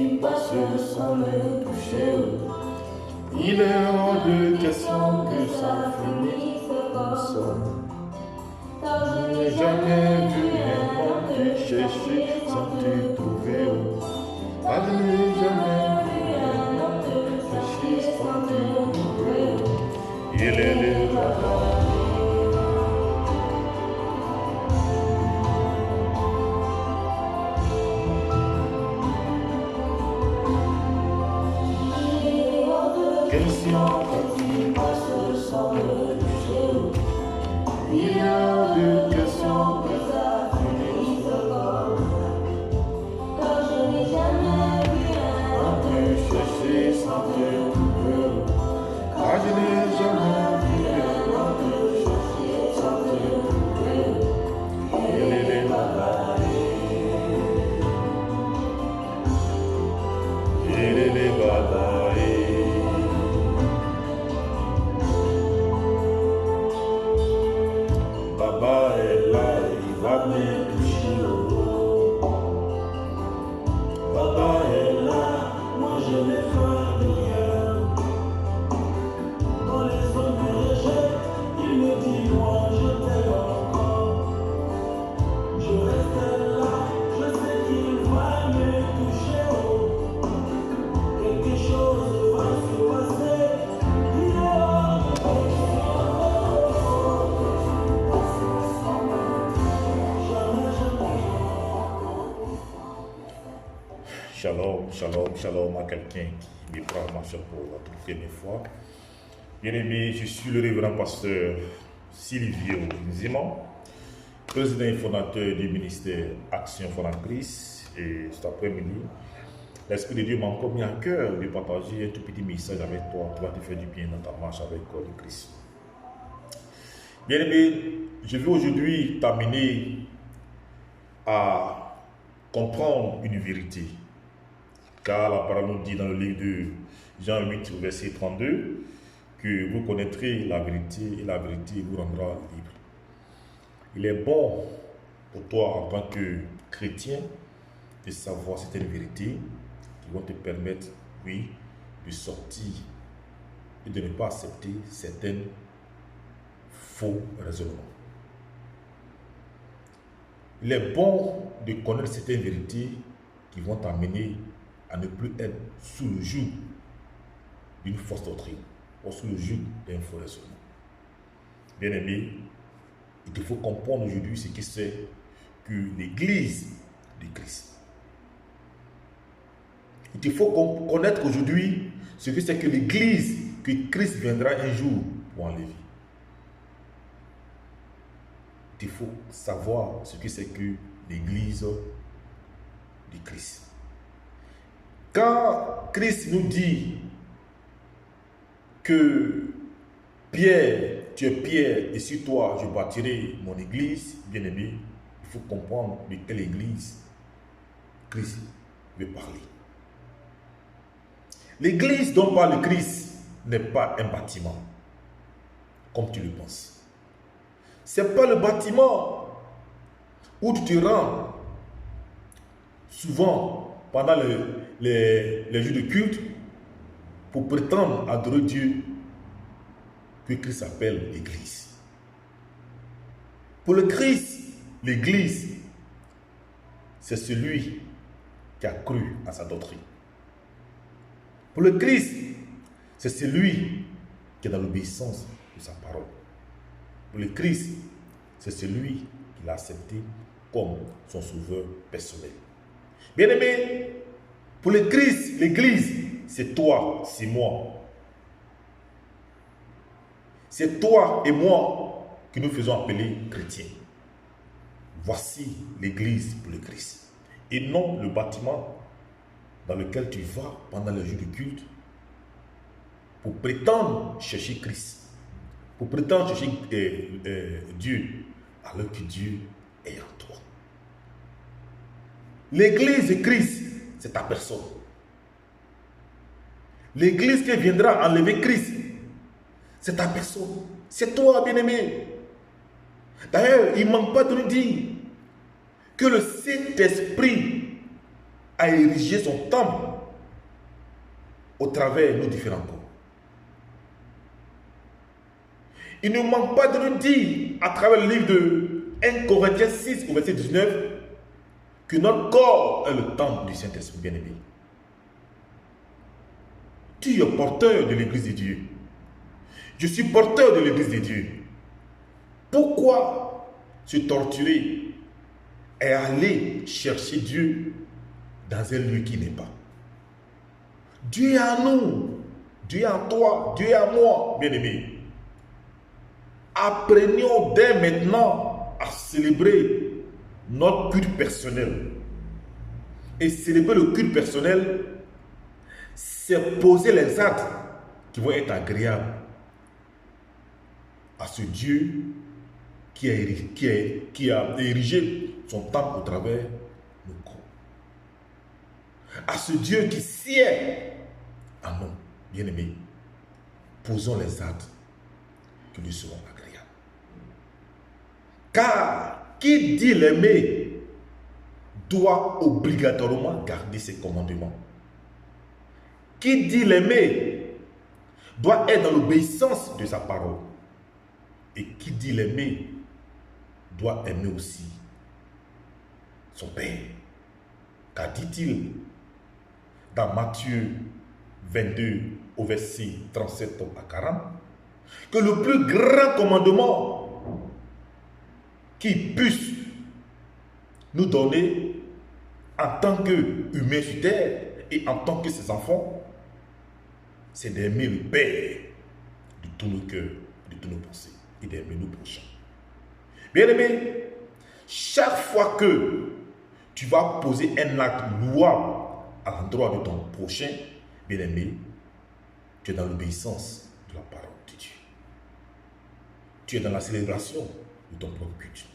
qui passe sans le toucher. Il est hors de question que ça finisse comme ça. Car je n'ai jamais vu un homme te chercher sans te trouver. Car je n'ai jamais vu un homme te chercher sans te trouver. Il est le baba. Question qui passe sans le toucher. Il y a deux questions que ça finisse comme. Car je n'ai jamais vu un homme te chercher sans te trouver. Car je n'ai jamais vu un homme te chercher sans te trouver. Il est le baba. Il est le baba. Baba est là, il va me toucher. Baba est là, moi je ne fais rien. Quand les hommes me rejettent, il me dit moi je t'aime encore. Je reste là, je sais qu'il va me toucher. Quelque chose va se passer. Shalom, shalom, shalom à quelqu'un qui me prend ma chère pour la toute première fois. Bien-aimé, je suis le révérend pasteur Silvio Nzima, président et fondateur du ministère Action for Christ. Et cet après-midi, l'Esprit de Dieu m'a encore mis à cœur de partager un tout petit message avec toi qui va te faire du bien dans ta marche avec le Christ. Bien-aimé, je veux aujourd'hui t'amener à comprendre une vérité. Car la parole nous dit dans le livre de Jean 8, verset 32, que vous connaîtrez la vérité et la vérité vous rendra libre. Il est bon pour toi en tant que chrétien de savoir certaines vérités qui vont te permettre, oui, de sortir et de ne pas accepter certains faux raisonnements. Il est bon de connaître certaines vérités qui vont t'amener à ne plus être sous le joug d'une fausse doctrine ou sous le joug d'un faux raisonnement. Bien aimé, il te faut comprendre aujourd'hui ce que c'est que l'Église de Christ. Il te faut connaître aujourd'hui ce que c'est que l'Église que Christ viendra un jour pour enlever. Il te faut savoir ce que c'est que l'Église de Christ. Quand Christ nous dit que Pierre, tu es Pierre, et sur toi je bâtirai mon église, bien aimé, il faut comprendre de quelle église Christ veut parler. L'église dont parle Christ n'est pas un bâtiment, comme tu le penses. Ce n'est pas le bâtiment où tu te rends souvent pendant les jours de culte pour prétendre adorer Dieu que Christ appelle l'Église. Pour le Christ, l'Église, c'est celui qui a cru à sa doctrine. Pour le Christ, c'est celui qui est dans l'obéissance de sa parole. Pour le Christ, c'est celui qui l'a accepté comme son sauveur personnel. Bien-aimé, pour le Christ, l'Église, c'est toi, c'est moi. C'est toi et moi que nous faisons appeler chrétiens. Voici l'Église pour le Christ. Et non le bâtiment dans lequel tu vas pendant les jours de culte pour prétendre chercher Christ, pour prétendre chercher Dieu, alors que Dieu est en toi. L'Église de Christ, c'est ta personne. L'Église qui viendra enlever Christ, c'est ta personne. C'est toi, bien-aimé. D'ailleurs, il ne manque pas de nous dire que le Saint-Esprit a érigé son temple au travers de nos différents corps. Il ne manque pas de nous dire, à travers le livre de 1 Corinthiens 6, au verset 19, que notre corps est le temple du Saint-Esprit bien-aimé. Tu es porteur de l'Église de Dieu. Je suis porteur de l'Église de Dieu. Pourquoi se torturer et aller chercher Dieu dans un lieu qui n'est pas? Dieu est en nous, Dieu est en toi, Dieu est en moi, bien-aimé. Apprenons dès maintenant à célébrer notre culte personnel. Et célébrer le culte personnel, c'est poser les actes qui vont être agréables à ce Dieu qui a érigé son temple au travers de nos corps. À ce Dieu qui sied en nous, bien-aimés. Posons les actes qui lui seront agréables. Car qui dit l'aimer doit obligatoirement garder ses commandements. Qui dit l'aimer doit être dans l'obéissance de sa parole. Et qui dit l'aimer doit aimer aussi son Père. Car dit-il dans Matthieu 22 au verset 37 à 40 que le plus grand commandement qui puisse nous donner en tant qu'humains sur terre et en tant que ses enfants, c'est d'aimer le Père de tout nos cœurs, de toutes nos pensées et d'aimer nos prochains. Bien aimé, chaque fois que tu vas poser un acte louable à l'endroit de ton prochain, bien aimé, tu es dans l'obéissance de la parole de Dieu. Tu es dans la célébration de ton propre culte.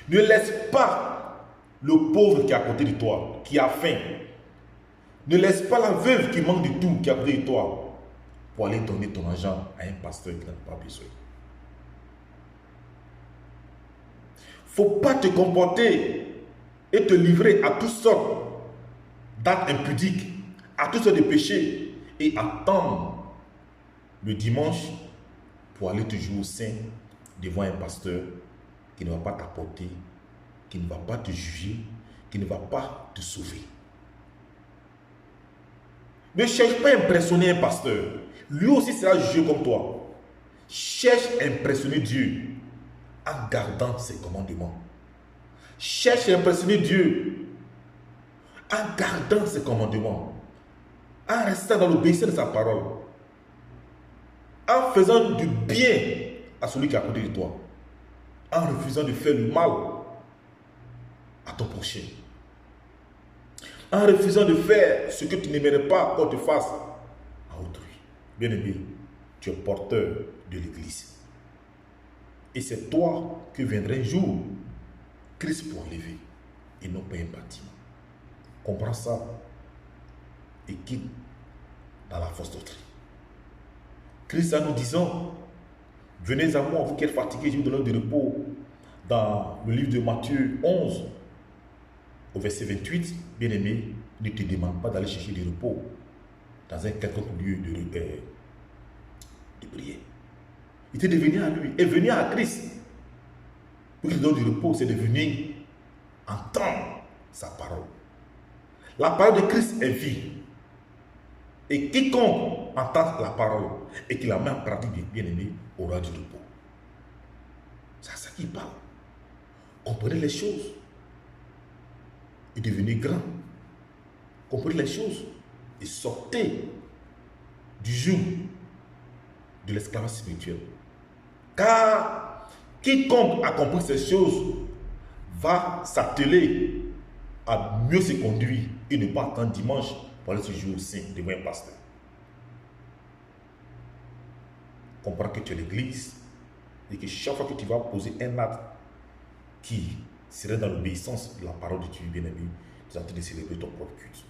Ne laisse pas le pauvre qui est à côté de toi, qui a faim. Ne laisse pas la veuve qui manque de tout, qui est à côté de toi, pour aller donner ton argent à un pasteur qui n'a pas besoin. Il ne faut pas te comporter et te livrer à toutes sortes d'actes impudiques, à toutes sortes de péchés et attendre le dimanche pour aller te jouer au sein devant un pasteur qui ne va pas t'apporter, qui ne va pas te juger, qui ne va pas te sauver. Ne cherche pas à impressionner un pasteur. Lui aussi sera jugé comme toi. Cherche à impressionner Dieu en gardant ses commandements. Cherche à impressionner Dieu en gardant ses commandements, en restant dans l'obéissance de sa parole, en faisant du bien à celui qui est à côté de toi, en refusant de faire le mal à ton prochain, en refusant de faire ce que tu n'aimerais pas qu'on te fasse à autrui. Bien-aimé, tu es porteur de l'Église. Et c'est toi que viendra un jour Christ pour enlever et non pas un bâtiment. Comprends ça et quitte dans la fausse doctrine. Christ en nous disant, venez à moi, vous qui êtes fatigués, je vous donne du repos. Dans le livre de Matthieu 11, au verset 28, bien-aimé, ne te demande pas d'aller chercher du repos dans un quelconque lieu de prière. Il était de venir à lui et venir à Christ. Pour qu'il te donne du repos, c'est de venir entendre sa parole. La parole de Christ est vie. Et quiconque entend la parole et qui la met en pratique, bien-aimé, aura du repos. C'est à ça qu'il parle. Comprenez les choses et devenez grand. Comprenez les choses et sortez du joug de l'esclavage spirituel. Car quiconque a compris ces choses va s'atteler à mieux se conduire et ne pas attendre dimanche pour aller se jouer au sein devant un pasteur. Comprends que tu es l'église et que chaque fois que tu vas poser un acte qui serait dans l'obéissance de la parole de Dieu, bien-aimé, tu es en train de célébrer ton propre culte.